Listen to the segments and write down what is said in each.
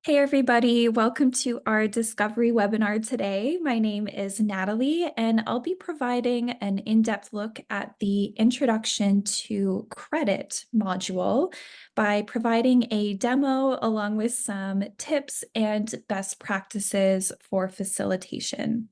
Hey everybody, welcome to our Discovery webinar today. My name is Natalie, and I'll be providing an in-depth look at the Introduction to Credit module by providing a demo along with some tips and best practices for facilitation.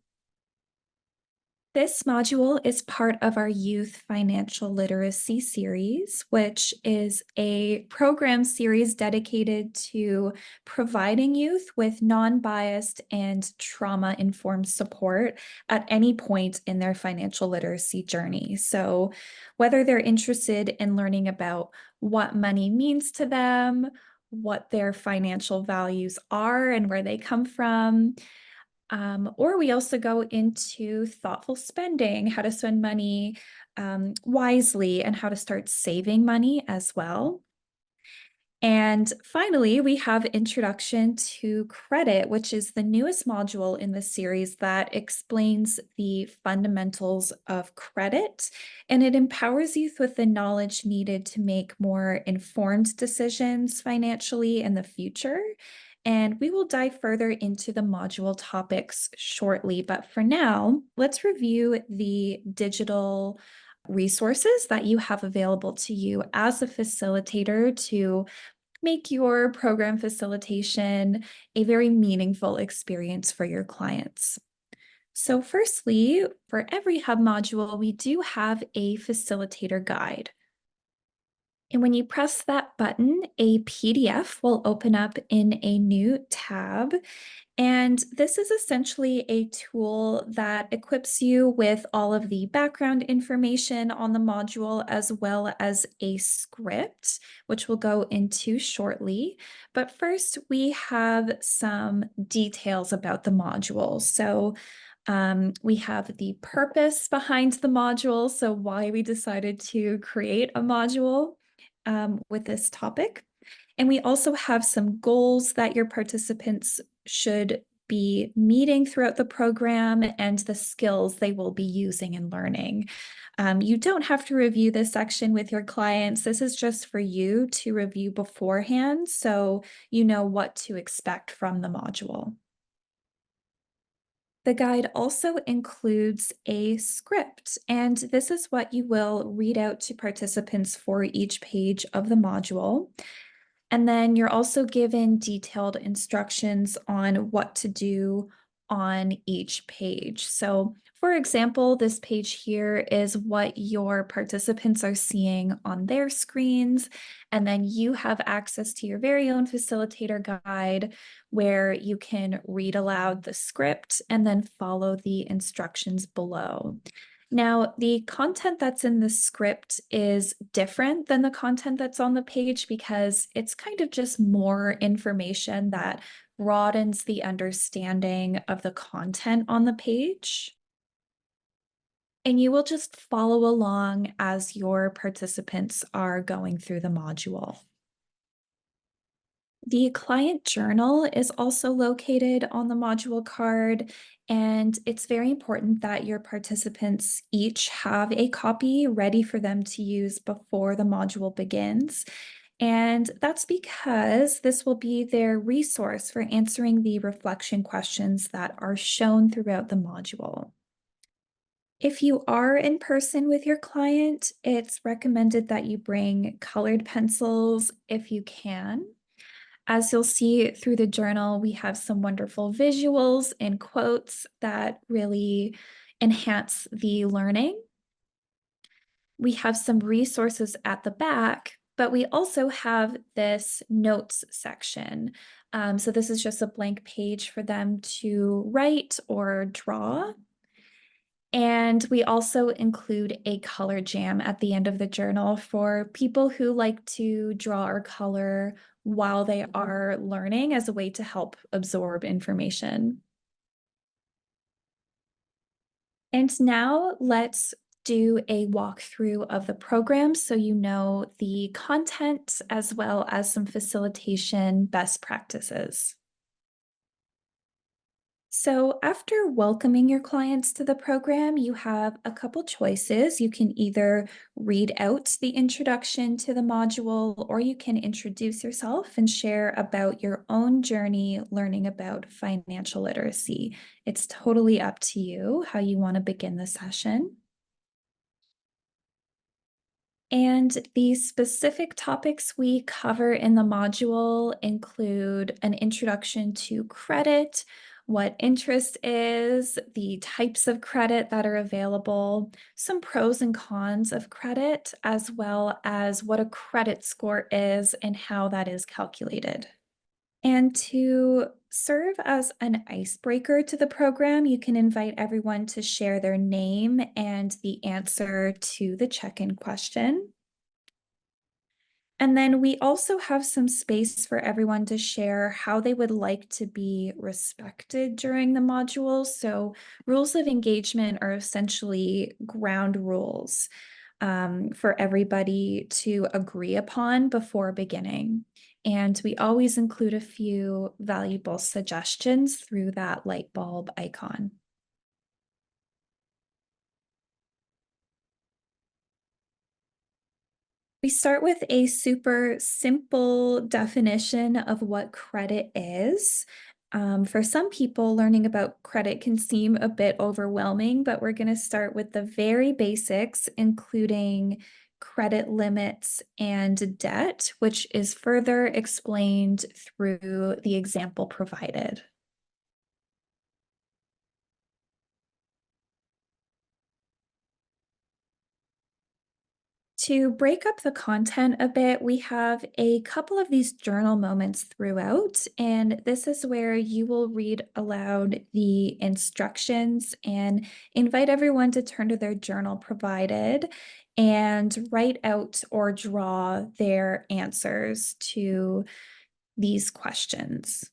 This module is part of our Youth Financial Literacy series, which is a program series dedicated to providing youth with non-biased and trauma-informed support at any point in their financial literacy journey. So whether they're interested in learning about what money means to them, what their financial values are and where they come from, or we also go into thoughtful spending, how to spend money wisely, and how to start saving money as well. And finally, we have Introduction to Credit, which is the newest module in the series that explains the fundamentals of credit, and it empowers youth with the knowledge needed to make more informed decisions financially in the future. And we will dive further into the module topics shortly, but for now, let's review the digital resources that you have available to you as a facilitator to make your program facilitation a very meaningful experience for your clients. So firstly, for every hub module, we do have a facilitator guide. And when you press that button, a PDF will open up in a new tab. And this is essentially a tool that equips you with all of the background information on the module, as well as a script, which we'll go into shortly. But first, we have some details about the module. So we have the purpose behind the module, so why we decided to create a module with this topic. And we also have some goals that your participants should be meeting throughout the program and the skills they will be using and learning. You don't have to review this section with your clients. This is just for you to review beforehand so you know what to expect from the module. The guide also includes a script, and this is what you will read out to participants for each page of the module. And then you're also given detailed instructions on what to do on each page. So for example, this page here is what your participants are seeing on their screens. And then you have access to your very own facilitator guide where you can read aloud the script and then follow the instructions below. Now, the content that's in the script is different than the content that's on the page because it's kind of just more information that broadens the understanding of the content on the page. And you will just follow along as your participants are going through the module. The client journal is also located on the module card, and it's very important that your participants each have a copy ready for them to use before the module begins. And that's because this will be their resource for answering the reflection questions that are shown throughout the module. If you are in person with your client, it's recommended that you bring colored pencils if you can. As you'll see through the journal, we have some wonderful visuals and quotes that really enhance the learning. We have some resources at the back, but we also have this notes section. So this is just a blank page for them to write or draw. And we also include a color jam at the end of the journal for people who like to draw or color while they are learning as a way to help absorb information. And now let's do a walkthrough of the program so you know the content as well as some facilitation best practices. So, after welcoming your clients to the program, you have a couple choices. You can either read out the introduction to the module, or you can introduce yourself and share about your own journey learning about financial literacy. It's totally up to you how you want to begin the session. And the specific topics we cover in the module include an introduction to credit, what interest is, the types of credit that are available, some pros and cons of credit, as well as what a credit score is and how that is calculated. And to serve as an icebreaker to the program, you can invite everyone to share their name and the answer to the check-in question. And then we also have some space for everyone to share how they would like to be respected during the module. So, rules of engagement are essentially ground rules for everybody to agree upon before beginning. And we always include a few valuable suggestions through that light bulb icon. We start with a super simple definition of what credit is. For some people, learning about credit can seem a bit overwhelming, but we're going to start with the very basics, including credit limits and debt, which is further explained through the example provided. To break up the content a bit, we have a couple of these journal moments throughout, and this is where you will read aloud the instructions and invite everyone to turn to their journal provided and write out or draw their answers to these questions.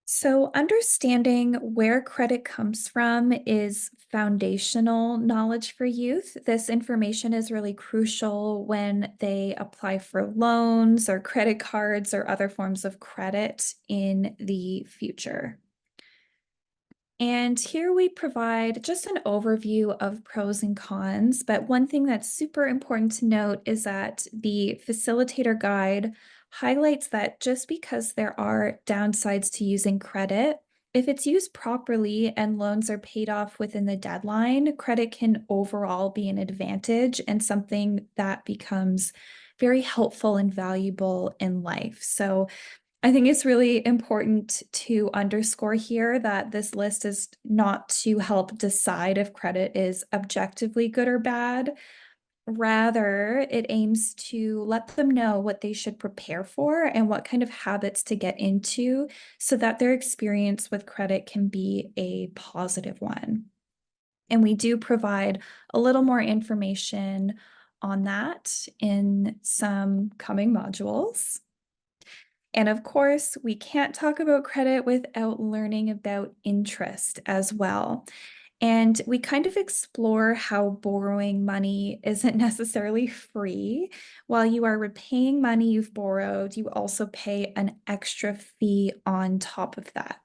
So, understanding where credit comes from is foundational knowledge for youth. This information is really crucial when they apply for loans or credit cards or other forms of credit in the future. And here we provide just an overview of pros and cons. But one thing that's super important to note is that the facilitator guide highlights that just because there are downsides to using credit, if it's used properly and loans are paid off within the deadline, credit can overall be an advantage and something that becomes very helpful and valuable in life. So I think it's really important to underscore here that this list is not to help decide if credit is objectively good or bad. Rather, it aims to let them know what they should prepare for and what kind of habits to get into so that their experience with credit can be a positive one. And we do provide a little more information on that in some coming modules. And of course, we can't talk about credit without learning about interest as well. And we kind of explore how borrowing money isn't necessarily free. While you are repaying money you've borrowed, you also pay an extra fee on top of that.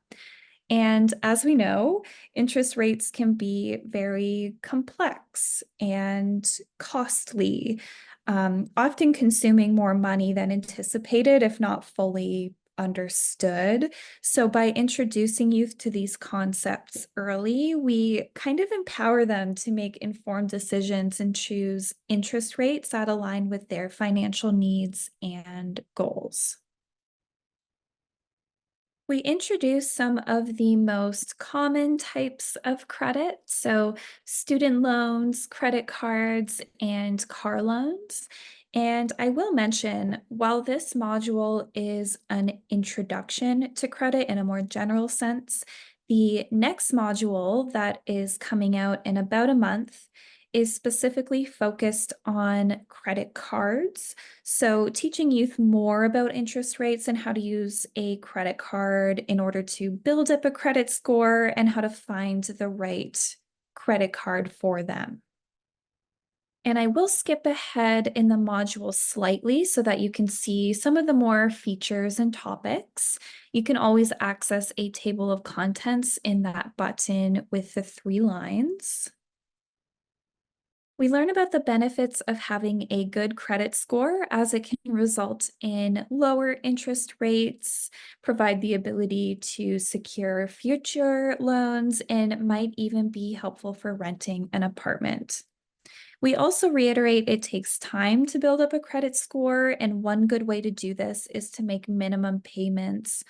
And as we know, interest rates can be very complex and costly, often consuming more money than anticipated, if not fully understood. So, by introducing youth to these concepts early, we kind of empower them to make informed decisions and choose interest rates that align with their financial needs and goals. We introduce some of the most common types of credit, so student loans, credit cards, and car loans. And I will mention, while this module is an introduction to credit in a more general sense, the next module that is coming out in about a month is specifically focused on credit cards. So, teaching youth more about interest rates and how to use a credit card in order to build up a credit score and how to find the right credit card for them. And I will skip ahead in the module slightly so that you can see some of the more features and topics. You can always access a table of contents in that button with the 3 lines. We learn about the benefits of having a good credit score as it can result in lower interest rates, provide the ability to secure future loans, and might even be helpful for renting an apartment. We also reiterate it takes time to build up a credit score, and one good way to do this is to make minimum payments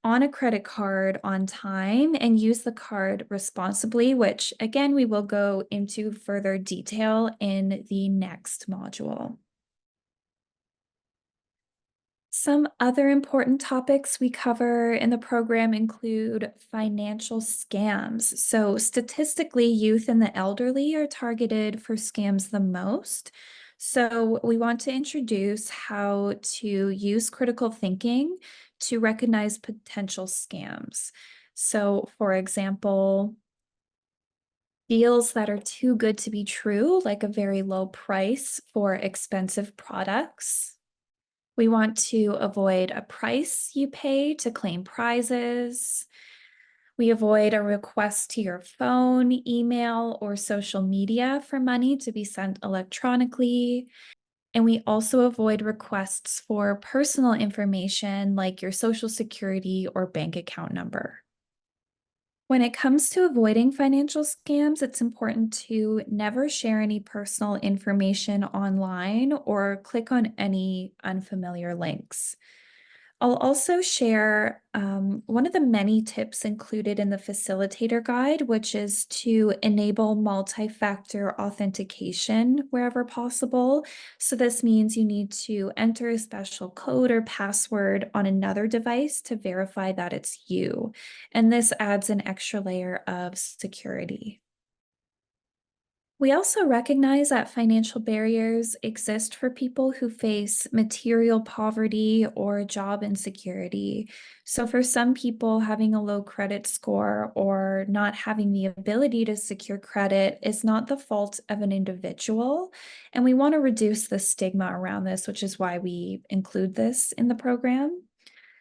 on a credit card on time and use the card responsibly, which again, we will go into further detail in the next module. Some other important topics we cover in the program include financial scams. So statistically, youth and the elderly are targeted for scams the most. So we want to introduce how to use critical thinking to recognize potential scams. So for example, deals that are too good to be true, like a very low price for expensive products. We want to avoid a price you pay to claim prizes. We avoid a request to your phone, email, or social media for money to be sent electronically. And we also avoid requests for personal information like your social security or bank account number. When it comes to avoiding financial scams, it's important to never share any personal information online or click on any unfamiliar links. I'll also share one of the many tips included in the facilitator guide, which is to enable multi-factor authentication wherever possible. So this means you need to enter a special code or password on another device to verify that it's you. And this adds an extra layer of security. We also recognize that financial barriers exist for people who face material poverty or job insecurity. So, for some people, having a low credit score or not having the ability to secure credit is not the fault of an individual. And we want to reduce the stigma around this, which is why we include this in the program.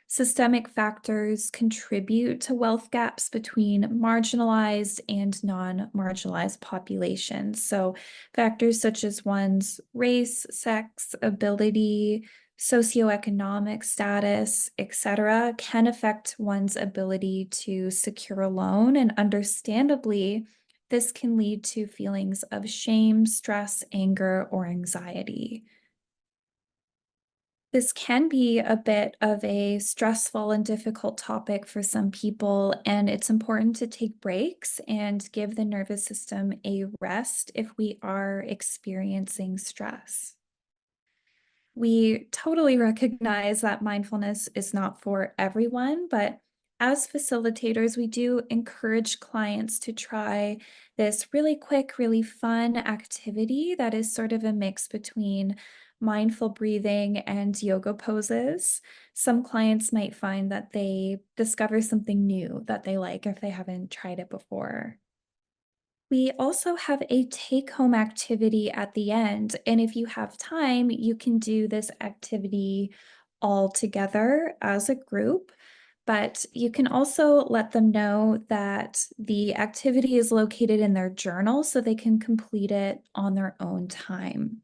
Systemic factors contribute to wealth gaps between marginalized and non-marginalized populations. So factors such as one's race, sex, ability, socioeconomic status, etc., can affect one's ability to secure a loan. And understandably, this can lead to feelings of shame, stress, anger, or anxiety. This can be a bit of a stressful and difficult topic for some people, and it's important to take breaks and give the nervous system a rest if we are experiencing stress. We totally recognize that mindfulness is not for everyone, but as facilitators, we do encourage clients to try this really quick, really fun activity that is sort of a mix between mindful breathing and yoga poses. Some clients might find that they discover something new that they like if they haven't tried it before. We also have a take-home activity at the end, and if you have time, you can do this activity all together as a group, but you can also let them know that the activity is located in their journal so they can complete it on their own time.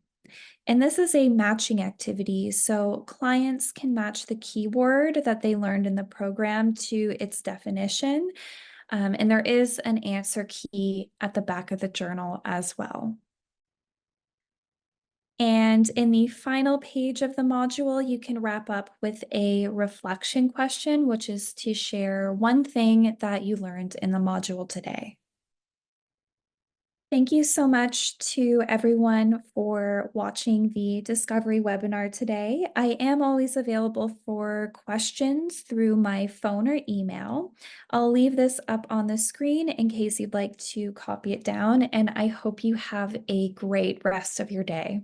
And this is a matching activity, so clients can match the keyword that they learned in the program to its definition. And there is an answer key at the back of the journal as well. And in the final page of the module, you can wrap up with a reflection question, which is to share one thing that you learned in the module today. Thank you so much to everyone for watching the Discovery webinar today. I am always available for questions through my phone or email. I'll leave this up on the screen in case you'd like to copy it down, and I hope you have a great rest of your day.